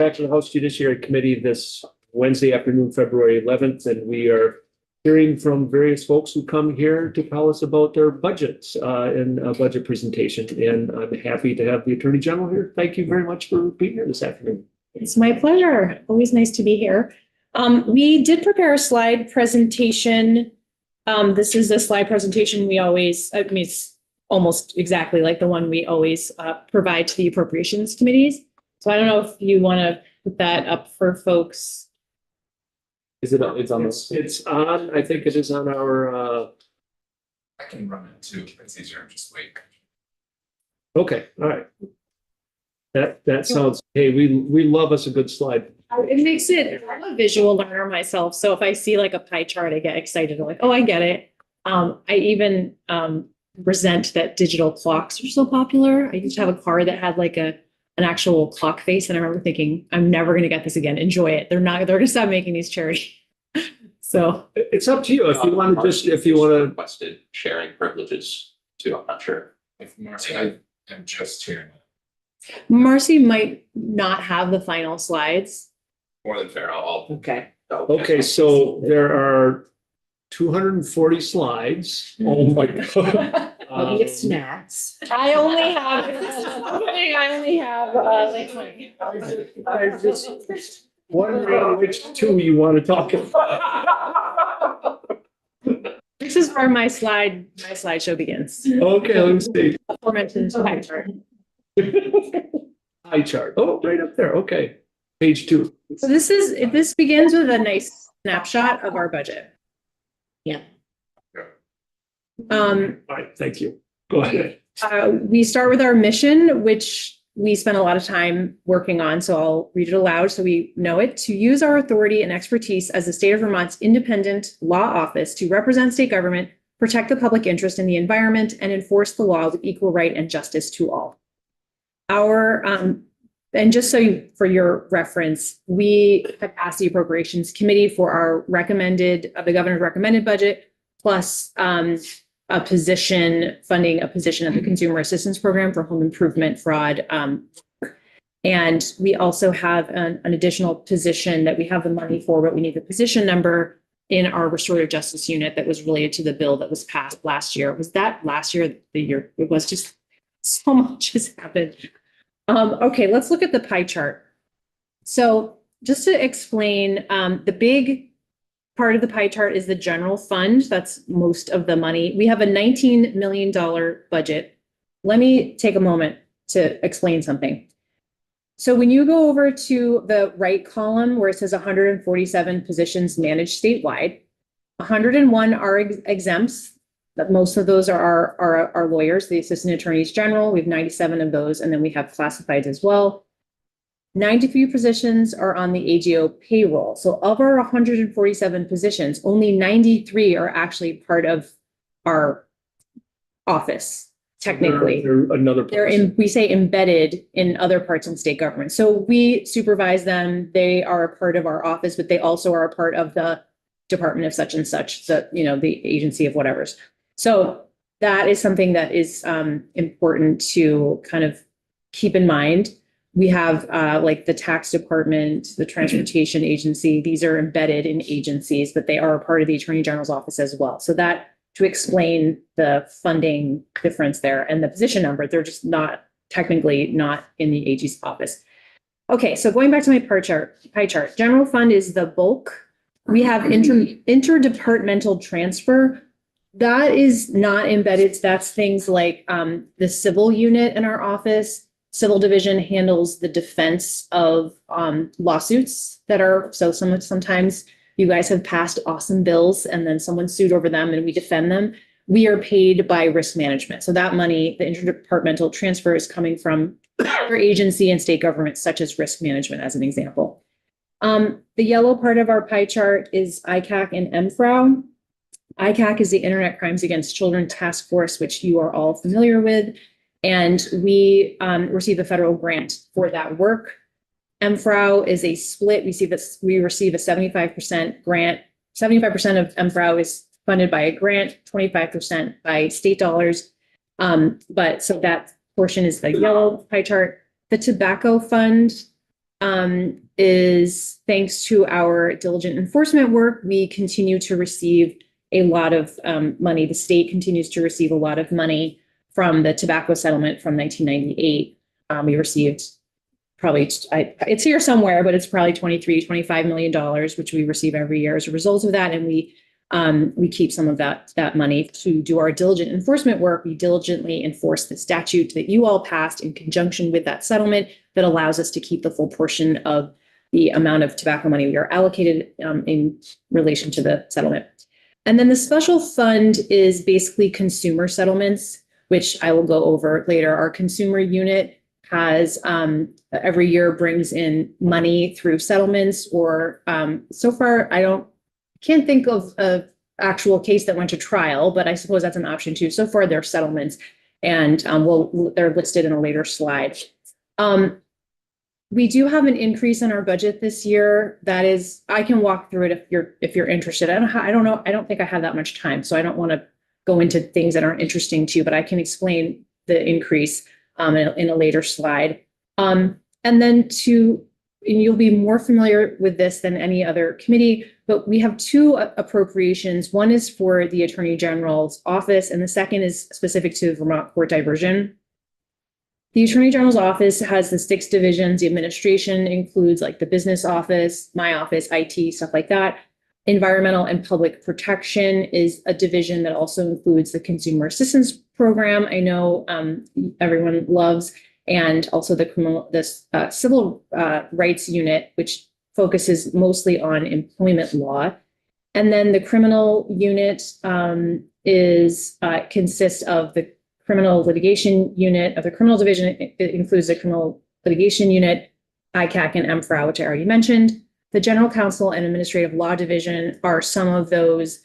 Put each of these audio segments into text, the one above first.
Back to the House Judiciary Committee this Wednesday afternoon, February 11th, and we are hearing from various folks who come here to tell us about their budgets in a budget presentation. And I'm happy to have the Attorney General here. Thank you very much for being here this afternoon. It's my pleasure. Always nice to be here. We did prepare a slide presentation. This is a slide presentation we always, I mean, it's almost exactly like the one we always provide to the appropriations committees. So I don't know if you want to put that up for folks. Is it? It's on. It's on. I think it is on our. I can run it too. It's easier. Just wait. Okay. All right. That sounds. Hey, we love us a good slide. It makes it. I'm a visual learner myself, so if I see like a pie chart, I get excited. I'm like, oh, I get it. I even resent that digital clocks are so popular. I used to have a car that had like an actual clock face, and I remember thinking, I'm never going to get this again. Enjoy it. They're going to stop making these charity. So it's up to you if you want to requested sharing privileges too. I'm not sure. If Marcy, I am just hearing it. Marcy might not have the final slides. More than fair. I'll Okay. Okay, so there are 240 slides. Oh my God. I'll get snacks. I only have I'm just wondering which two you want to talk about. this is where my slideshow begins. Okay, let me see. Aforementioned pie chart. Pie chart. Oh, right up there. Okay. Page 2. So this begins with a nice snapshot of our budget. Yeah. All right, thank you. Go ahead. We start with our mission, which we spent a lot of time working on. So I'll read it aloud so we know it. To use our authority and expertise as the state of Vermont's independent law office to represent state government, protect the public interest in the environment, and enforce the law with equal right and justice to all. And just for your reference, we have asked the Appropriations Committee for our the governor's recommended budget, plus funding a position of the Consumer Assistance Program for home improvement fraud. And we also have an additional position that we have the money for, but we need the position number in our restorative justice unit that was related to the bill that was passed last year. Was that last year? The year? It was just so much has happened. Okay, let's look at the pie chart. So just to explain, the big part of the pie chart is the general fund. That's most of the money. We have a $19 million budget. Let me take a moment to explain something. So when you go over to the right column where it says 147 positions managed statewide, 101 are exempts. But most of those are our lawyers, the assistant attorneys general. We have 97 of those, and then we have classifieds as well. 93 positions are on the AGO payroll. So of our 147 positions, only 93 are actually part of our office, technically. We say embedded in other parts of state government. So we supervise them. They are a part of our office, but they also are a part of the department of such and such, the agency of whatever's. So that is something that is important to kind of keep in mind. We have like the tax department, the transportation agency. These are embedded in agencies, but they are a part of the Attorney General's office as well. So that to explain the funding difference there and the position number, they're just technically not in the AG's office. Okay, so going back to my pie chart, general fund is the bulk. We have interdepartmental transfer. That is not embedded. That's things like the civil unit in our office. Civil division handles the defense of lawsuits that are, so sometimes you guys have passed awesome bills and then someone sued over them and we defend them. We are paid by risk management. So that money, the interdepartmental transfer is coming from our agency and state governments such as risk management as an example. The yellow part of our pie chart is ICAC and MFRAU. ICAC is the Internet Crimes Against Children Task Force, which you are all familiar with, and we receive a federal grant for that work. MFRAU is a split. We receive a 75% grant. 75% of MFRAU is funded by a grant, 25% by state dollars. But so that portion is the yellow pie chart. The tobacco fund is thanks to our diligent enforcement work, we continue to receive a lot of money. The state continues to receive a lot of money from the tobacco settlement from 1998. We received probably, it's here somewhere, but it's probably $25 million, which we receive every year as a result of that. And we keep some of that money to do our diligent enforcement work. We diligently enforce the statute that you all passed in conjunction with that settlement that allows us to keep the full portion of the amount of tobacco money we are allocated in relation to the settlement. And then the special fund is basically consumer settlements, which I will go over later. Our consumer unit has every year brings in money through settlements, or so far can't think of an actual case that went to trial, but I suppose that's an option too. So far, they're settlements, and they're listed in a later slide. We do have an increase in our budget this year. That is, I can walk through it if you're interested. I don't know. I don't think I have that much time, so I don't want to go into things that aren't interesting to you, but I can explain the increase in a later slide. And then you'll be more familiar with this than any other committee, but we have two appropriations. One is for the Attorney General's office, and the second is specific to Vermont court diversion. The Attorney General's office has the 6 divisions. The administration includes like the business office, my office, IT, stuff like that. Environmental and public protection is a division that also includes the consumer assistance program. I know everyone loves, and also the civil rights unit, which focuses mostly on employment law. And then the criminal unit consists of the criminal litigation unit of the criminal division. It includes the criminal litigation unit, ICAC and MFRA, which I already mentioned. The general counsel and administrative law division are some of those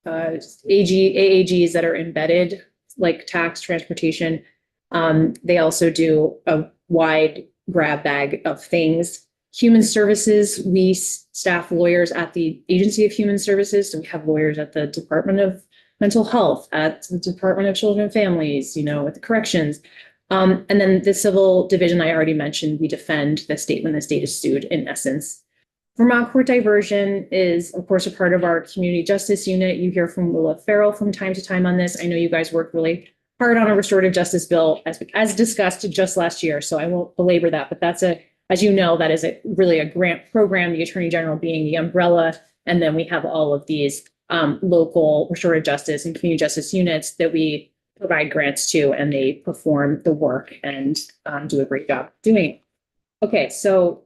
AAGs that are embedded, like tax, transportation. They also do a wide grab bag of things. Human services, we staff lawyers at the Agency of Human Services. So we have lawyers at the Department of Mental Health, at the Department of Children and Families, at the corrections. And then the civil division, I already mentioned, we defend the state when the state is sued, in essence. Vermont court diversion is, of course, a part of our community justice unit. You hear from Willa Farrell from time to time on this. I know you guys worked really hard on a restorative justice bill as discussed just last year, so I won't belabor that, but that's as you know, that is really a grant program, the Attorney General being the umbrella. And then we have all of these local restorative justice and community justice units that we provide grants to, and they perform the work and do a great job doing it. Okay, so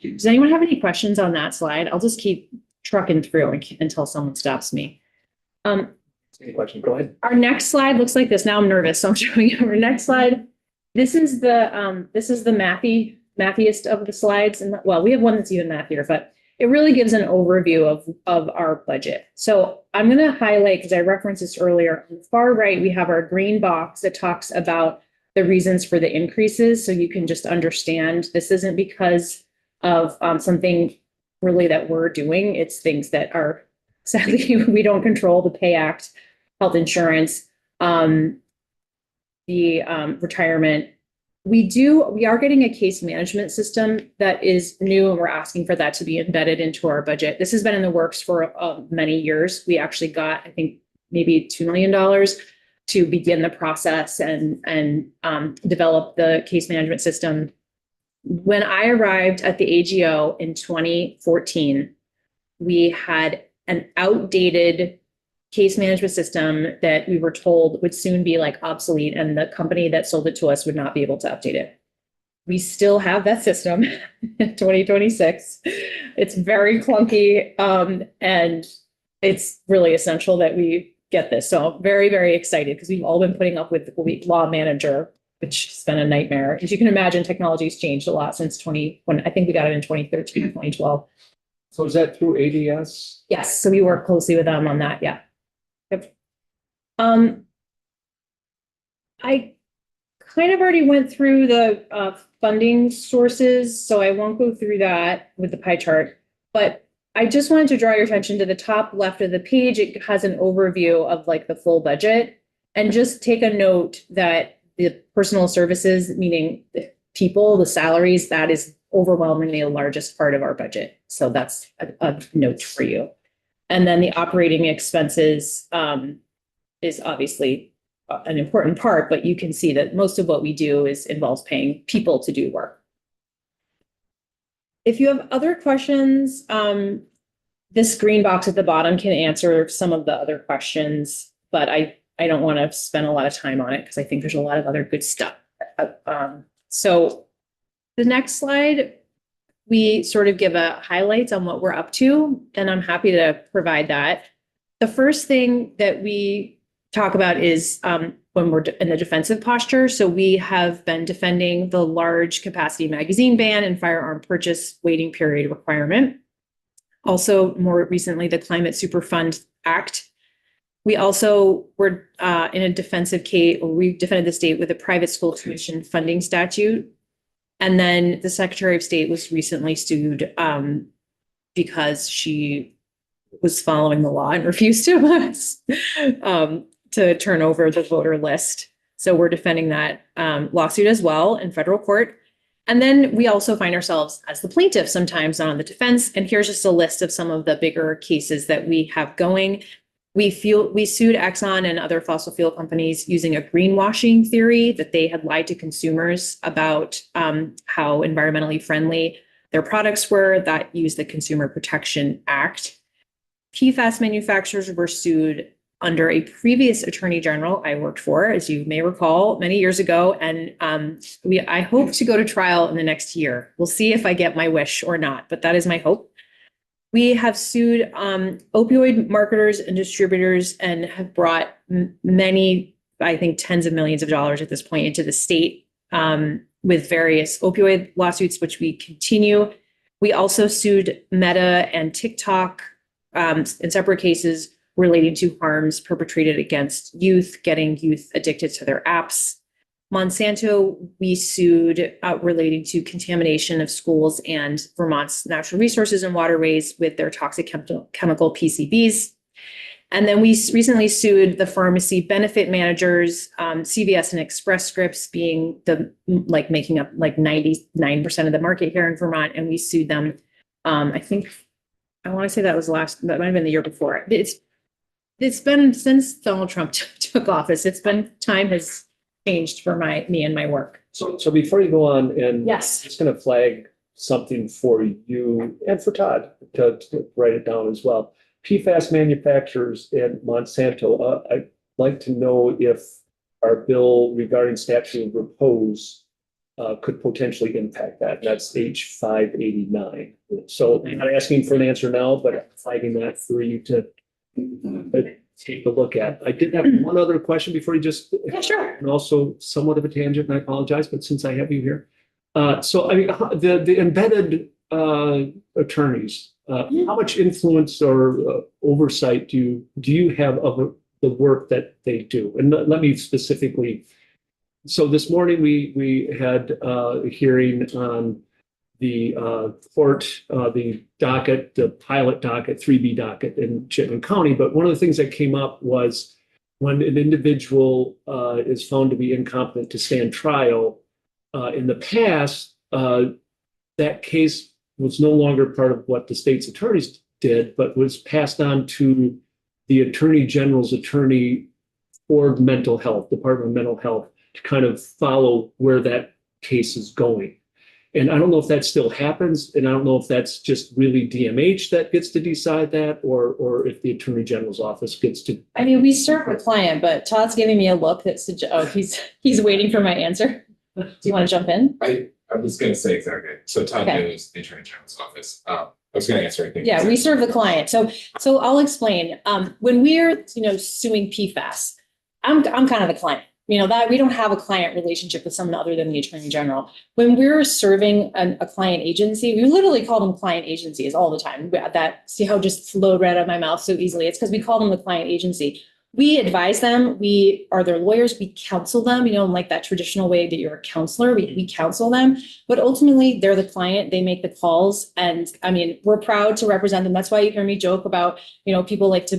does anyone have any questions on that slide? I'll just keep trucking through until someone stops me. Any question? Go ahead. Our next slide looks like this. Now I'm nervous, so I'm showing you our next slide. This is the mathiest of the slides, and well, we have one that's even mathier, but it really gives an overview of our budget. So I'm going to highlight, because I referenced this earlier, on the far right, we have our green box that talks about the reasons for the increases. So you can just understand this isn't because of something really that we're doing. It's things that are, sadly, we don't control: the Pay Act, health insurance, the retirement. We are getting a case management system that is new, and we're asking for that to be embedded into our budget. This has been in the works for many years. We actually got, I think, maybe $2 million to begin the process and develop the case management system. When I arrived at the AGO in 2014, we had an outdated case management system that we were told would soon be like obsolete, and the company that sold it to us would not be able to update it. We still have that system in 2026. It's very clunky, and it's really essential that we get this. So I'm very, very excited, because we've all been putting up with the law manager, which has been a nightmare. As you can imagine, technology's changed a lot since when I think we got it in 2013, 2012. So is that through ADS? Yes, so we work closely with them on that. Yeah. Yep. I kind of already went through the funding sources, so I won't go through that with the pie chart, but I just wanted to draw your attention to the top left of the page. It has an overview of like the full budget, and just take a note that the personal services, meaning people, the salaries, that is overwhelmingly the largest part of our budget. So that's a note for you. And then the operating expenses is obviously an important part, but you can see that most of what we do involves paying people to do work. If you have other questions, this green box at the bottom can answer some of the other questions, but I don't want to spend a lot of time on it because I think there's a lot of other good stuff. So the next slide, we sort of give a highlights on what we're up to, and I'm happy to provide that. The first thing that we talk about is when we're in the defensive posture. So we have been defending the large capacity magazine ban and firearm purchase waiting period requirement. Also, more recently, the Climate Superfund Act. We also were in a defensive case, or we defended the state with a private school tuition funding statute. And then the Secretary of State was recently sued because she was following the law and refused to turn over the voter list. So we're defending that lawsuit as well in federal court. And then we also find ourselves as the plaintiff sometimes on the defense. And here's just a list of some of the bigger cases that we have going. We sued Exxon and other fossil fuel companies using a greenwashing theory that they had lied to consumers about how environmentally friendly their products were that used the Consumer Protection Act. PFAS manufacturers were sued under a previous attorney general I worked for, as you may recall, many years ago. And I hope to go to trial in the next year. We'll see if I get my wish or not, but that is my hope. We have sued opioid marketers and distributors and have brought many, I think, tens of millions of dollars at this point into the state with various opioid lawsuits, which we continue. We also sued Meta and TikTok in separate cases relating to harms perpetrated against youth, getting youth addicted to their apps. Monsanto, we sued relating to contamination of schools and Vermont's natural resources and waterways with their toxic chemical PCBs. And then we recently sued the pharmacy benefit managers, CVS and Express Scripts being making up 99% of the market here in Vermont. And we sued them. I want to say that might have been the year before. It's been since Donald Trump took office. Time has changed for me and my work. So before you go on, and Yes. I'm just going to flag something for you and for Todd to write it down as well. PFAS manufacturers and Monsanto, I'd like to know if our bill regarding statute of repose could potentially impact that. That's H589. So I'm not asking for an answer now, but I'm flagging that for you to take a look at. I did have one other question before you just. Yeah, sure. And also somewhat of a tangent, and I apologize, but since I have you here. So I mean, the embedded attorneys, how much influence or oversight do you have of the work that they do? And let me specifically. So this morning we had a hearing on the court, the docket, the pilot docket, 3B docket in Chittenden County. But one of the things that came up was when an individual is found to be incompetent to stand trial, in the past, that case was no longer part of what the state's attorneys did, but was passed on to the Attorney General's attorney for mental health, Department of Mental Health, to kind of follow where that case is going. And I don't know if that still happens, and I don't know if that's just really DMH that gets to decide that, or if the Attorney General's office gets to. I mean, we serve the client, but Todd's giving me a look that he's waiting for my answer. Do you want to jump in? I was gonna say exactly. So Todd knows the Attorney General's office. I was gonna answer anything. Yeah, we serve the client. So I'll explain. When we're suing PFAS, I'm kind of the client. That we don't have a client relationship with someone other than the Attorney General. When we're serving a client agency, we literally call them client agencies all the time. See how just flowed right out of my mouth so easily. It's because we call them the client agency. we advise them. We are their lawyers. We counsel them, in like that traditional way that you're a counselor. We counsel them, but ultimately they're the client. They make the calls. And I mean, we're proud to represent them. That's why you hear me joke about, people like to,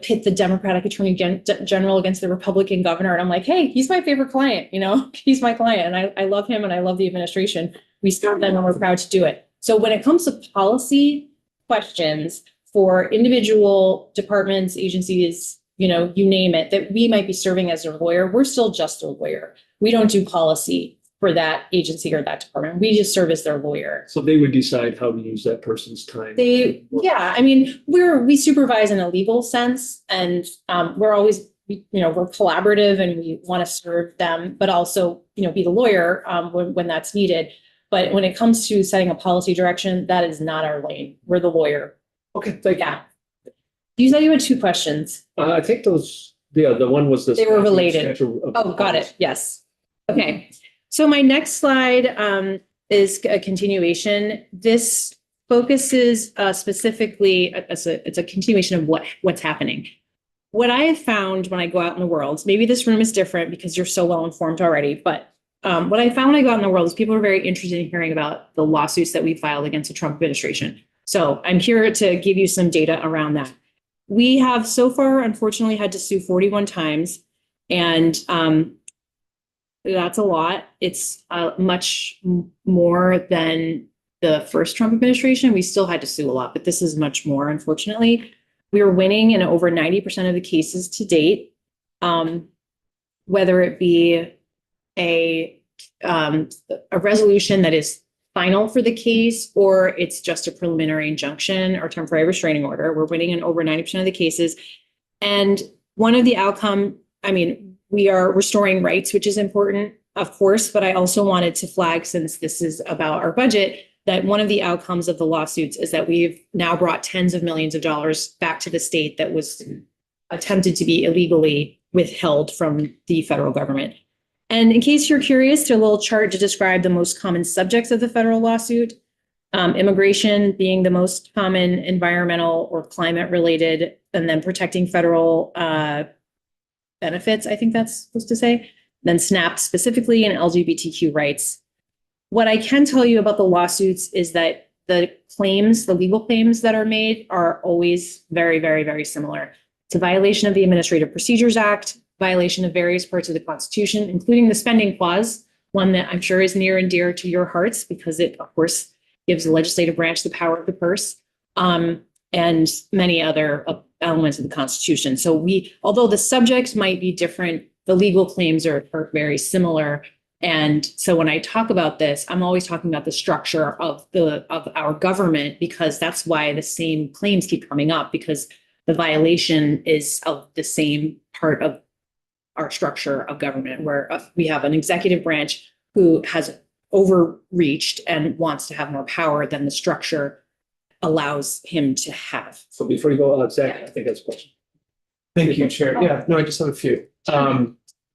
pit the Democratic Attorney General against the Republican governor. And I'm like, hey, he's my favorite client. He's my client. And I love him and I love the administration. We serve them and we're proud to do it. So when it comes to policy questions for individual departments, agencies, you name it, that we might be serving as their lawyer, we're still just a lawyer. We don't do policy for that agency or that department. We just serve as their lawyer. So they would decide how to use that person's time. I mean, we supervise in a legal sense, and we're always, we're collaborative and we want to serve them, but also, be the lawyer when that's needed. But when it comes to setting a policy direction, that is not our lane. We're the lawyer. Okay, thank you. Yeah. You said you had two questions. I think those, the one was this. They were related. Oh, got it. Yes. Okay. So my next slide is a continuation. This focuses specifically, it's a continuation of what's happening. What I have found when I go out in the world, maybe this room is different because you're so well informed already, but what I found when I go out in the world is people are very interested in hearing about the lawsuits that we filed against the Trump administration. So I'm here to give you some data around that. We have so far, unfortunately, had to sue 41 times, and that's a lot. It's much more than the first Trump administration. We still had to sue a lot, but this is much more, unfortunately. We are winning in over 90% of the cases to date, whether it be a resolution that is final for the case, or it's just a preliminary injunction or temporary restraining order. We're winning in over 90% of the cases. And one of the outcome, I mean, we are restoring rights, which is important, of course, but I also wanted to flag, since this is about our budget, that one of the outcomes of the lawsuits is that we've now brought tens of millions of dollars back to the state that was attempted to be illegally withheld from the federal government. And in case you're curious, there's a little chart to describe the most common subjects of the federal lawsuit. Immigration being the most common, environmental or climate related, and then protecting federal benefits, I think that's supposed to say, then SNAP specifically, and LGBTQ rights. What I can tell you about the lawsuits is that the claims, the legal claims that are made are always very, very, very similar. It's a violation of the Administrative Procedures Act, violation of various parts of the Constitution, including the spending clause, one that I'm sure is near and dear to your hearts because it, of course, gives the legislative branch the power of the purse, and many other elements of the Constitution. So although the subjects might be different, the legal claims are very similar. And so when I talk about this, I'm always talking about the structure of our government, because that's why the same claims keep coming up, because the violation is of the same part of our structure of government, where we have an executive branch who has overreached and wants to have more power than the structure allows him to have. So before you go, Zach, I think that's a question. Thank you, Chair. Yeah, no, I just have a few.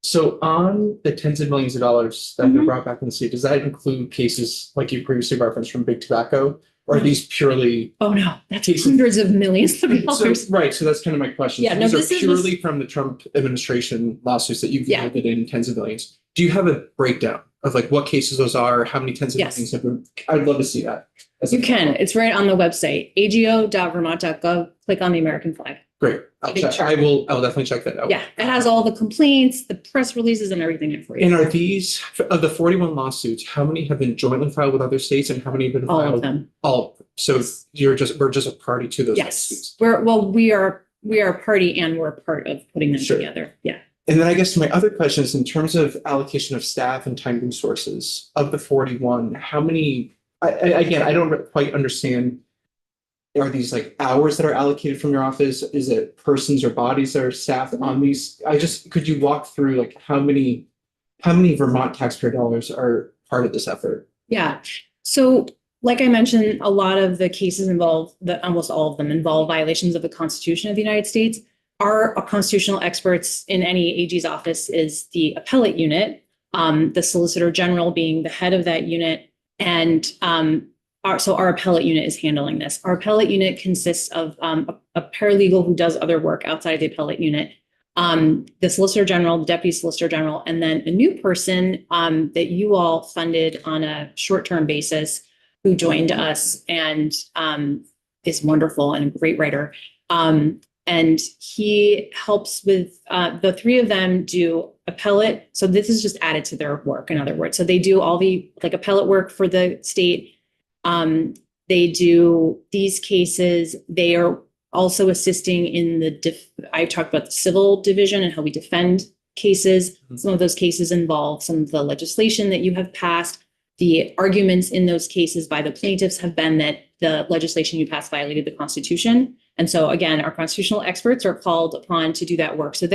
So on the tens of millions of dollars that have been brought back in the state, does that include cases like you previously referenced from big tobacco? Or are these purely? Oh, no, that's hundreds of millions of dollars. Right. So that's kind of my question. Yeah, so these are purely from the Trump administration lawsuits that you've yielded in tens of millions. Do you have a breakdown of like what cases those are, how many tens of millions have been? I'd love to see that. You can. It's right on the website, ago.vermont.gov. Click on the American flag. Great. I'll check. I'll definitely check that out. Yeah, it has all the complaints, the press releases, and everything in for you. And are these, of the 41 lawsuits, how many have been jointly filed with other states and how many have been filed? All of them. All. So we're just a party to those lawsuits. We are a party, and we're part of putting them together. Yeah. And then I guess my other question is, in terms of allocation of staff and time resources, of the 41, how many, again, I don't quite understand. Are these like hours that are allocated from your office? Is it persons or bodies that are staffed on these? Could you walk through like how many Vermont taxpayer dollars are part of this effort? Yeah. So like I mentioned, a lot of the cases almost all of them involve violations of the Constitution of the United States. Our constitutional experts in any AG's office is the appellate unit, the Solicitor General being the head of that unit, and our appellate unit is handling this. Our appellate unit consists of a paralegal who does other work outside of the appellate unit. the Solicitor General, the Deputy Solicitor General, and then a new person that you all funded on a short-term basis who joined us and is wonderful and a great writer. And he helps with, the three of them do appellate. So this is just added to their work, in other words. So they do all the like appellate work for the state. They do these cases. They are also assisting in I talked about the civil division and how we defend cases. Some of those cases involve some of the legislation that you have passed. The arguments in those cases by the plaintiffs have been that the legislation you passed violated the Constitution. And so again, our constitutional experts are called upon to do that work. So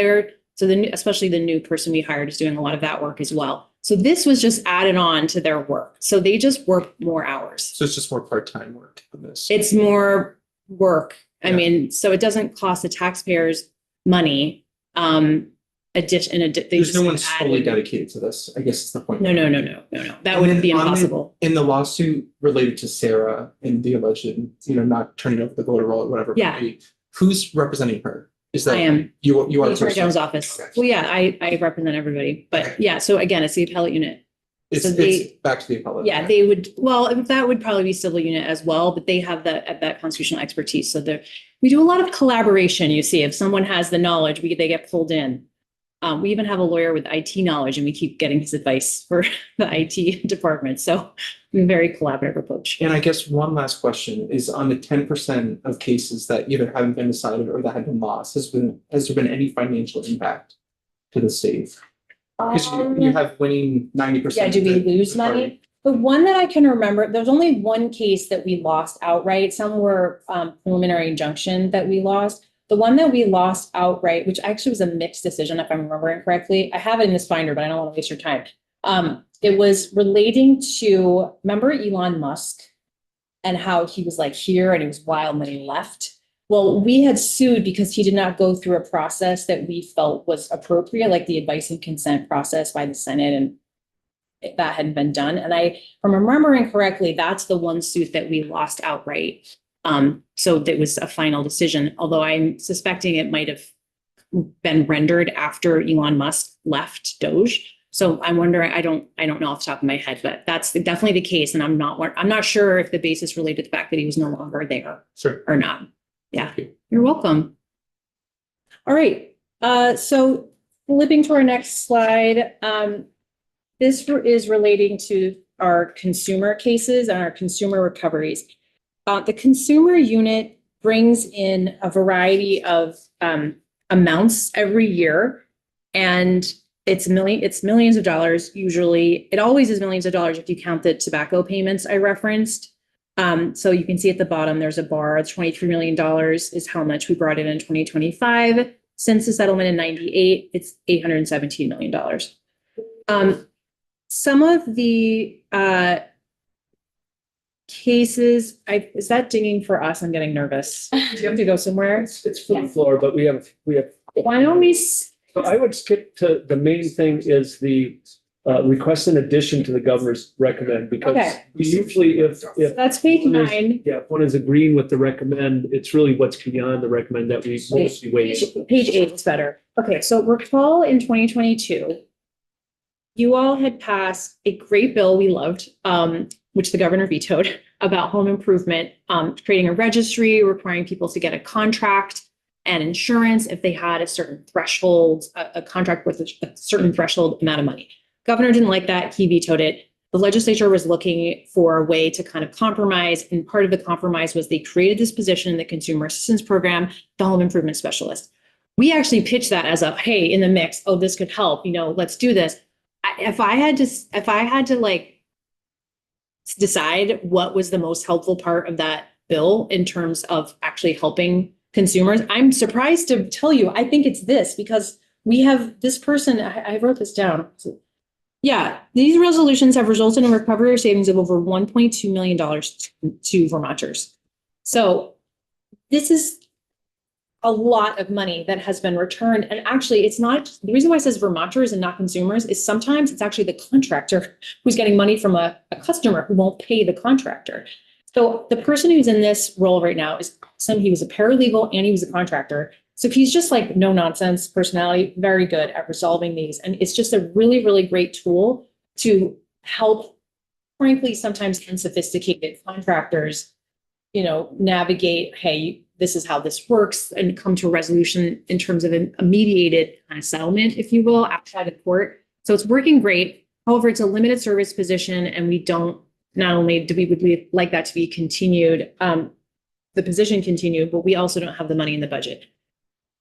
especially the new person we hired is doing a lot of that work as well. So this was just added on to their work. So they just work more hours. So it's just more part-time work on this. It's more work. I Yeah. mean, so it doesn't cost the taxpayers money. There's no one fully dedicated to this, I guess is the point. No. That And would then be on the- impossible. In the lawsuit related to Sarah and the alleged, not turning over the voter roll or whatever. it Yeah. might be, who's representing her? Is that I am. you are The Attorney personally? General's office. Okay. Well, yeah, I represent everybody, but yeah, so again, it's the appellate unit. It's, so it's back to the appellate. Yeah, they would, well, that would probably be civil unit as well, but they have that constitutional expertise. So we do a lot of collaboration, you see. If someone has the knowledge, they get pulled in. We even have a lawyer with IT knowledge and we keep getting his advice for the IT department. So we're a very collaborative approach. And I guess one last question is on the 10% of cases that either haven't been decided or that have been lost, has there been any financial impact to the state? Because you have winning 90%. Yeah, do we lose money? The one that I can remember, there's only one case that we lost outright. Some were preliminary injunction that we lost. The one that we lost outright, which actually was a mixed decision, if I'm remembering correctly. I have it in this binder, but I don't want to waste your time. It was relating to, remember Elon Musk and how he was like here and he was wild when he left? Well, we had sued because he did not go through a process that we felt was appropriate, like the advice and consent process by the Senate, and that hadn't been done. And if I'm remembering correctly, that's the one suit that we lost outright. So that was a final decision, although I'm suspecting it might have been rendered after Elon Musk left Doge. So I'm wondering, I don't know off the top of my head, but that's definitely the case. And I'm not sure if the basis related to the fact that he was no longer there Sure. or not. Yeah, you're welcome. All right. So flipping to our next slide, this is relating to our consumer cases and our consumer recoveries. The consumer unit brings in a variety of amounts every year, and it's millions of dollars usually. It always is millions of dollars if you count the tobacco payments I referenced. So you can see at the bottom, there's a bar. $23 million is how much we brought in 2025. Since the settlement in 98, it's $817 million. Some of the cases, is that dinging for us? I'm getting nervous. Do you have to go somewhere? It's for the floor, but we have. Why don't we? So I would skip to the main thing is the request in addition to the governor's recommend, because Okay. we usually, if That's page one is- 9. yeah, if one is agreeing with the recommend, it's really what's beyond the recommend that we mostly wait. Page 8 is better. Okay, so recall in 2022, you all had passed a great bill we loved, which the governor vetoed, about home improvement, creating a registry, requiring people to get a contract and insurance if they had a certain threshold, a contract with a certain threshold amount of money. Governor didn't like that. He vetoed it. The legislature was looking for a way to kind of compromise. And part of the compromise was they created this position in the Consumer Assistance Program, the Home Improvement Specialist. We actually pitched that as a, hey, in the mix, oh, this could help, let's do this. If I had to like decide what was the most helpful part of that bill in terms of actually helping consumers, I'm surprised to tell you, I think it's this, because we have this person, I wrote this down. Yeah, these resolutions have resulted in recovery or savings of over $1.2 million to Vermonters. So this is a lot of money that has been returned. And actually, it's not, the reason why it says Vermonters and not consumers is sometimes it's actually the contractor who's getting money from a customer who won't pay the contractor. So the person who's in this role right now is he was a paralegal and he was a contractor. So he's just like no nonsense personality, very good at resolving these. And it's just a really, really great tool to help, frankly, sometimes unsophisticated contractors, navigate, hey, this is how this works, and come to a resolution in terms of a mediated kind of settlement, if you will, outside of court. So it's working great. However, it's a limited service position, and we don't, not only do we would like that to be continued, the position continued, but we also don't have the money in the budget.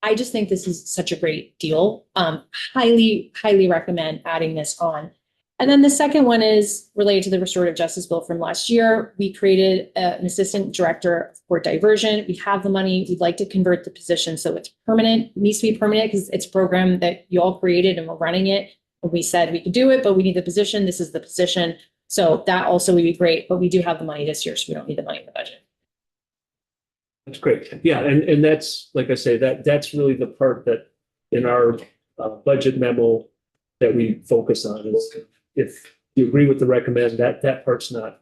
I just think this is such a great deal. Highly, highly recommend adding this on. And then the second one is related to the restorative justice bill from last year. We created an assistant director of court diversion. We have the money. We'd like to convert the position so it's permanent. It needs to be permanent because it's a program that you all created and we're running it. And we said we could do it, but we need the position. This is the position. So that also would be great, but we do have the money this year, so we don't need the money in the budget. That's great. Yeah, and that's, like I say, that's really the part that in our budget memo that we focus on is if you agree with the recommend, that part's not,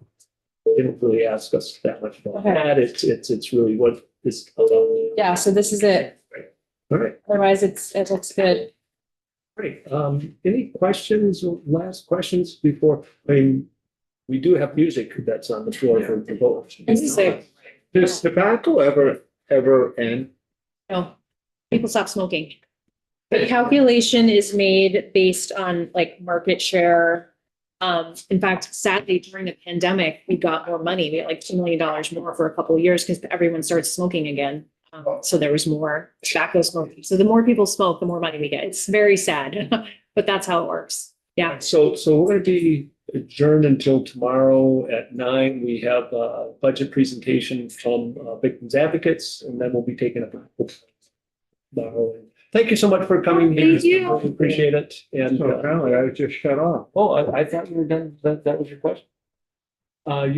they don't really ask us that much about Okay. that. It's really what is about. Yeah, so this is it. All right, Otherwise, it looks good. great. Any questions, last questions before, I mean, we do have music that's on the floor for the vote. Music. Does tobacco ever end? No, people stop smoking. The calculation is made based on like market share. In fact, sadly, during the pandemic, we got more money. We got like $2 million more for a couple of years because everyone started smoking again. So there was more tobacco smoking. So the more people smoke, the more money we get. It's very sad, but that's how it works. Yeah. So we're going to be adjourned until tomorrow at 9. We have a budget presentation from victims advocates, and then we'll be taking up tomorrow. Thank you so much for coming here. Thank you. Really appreciate it. And So apparently I was just shut off. I thought you were done. That was your question.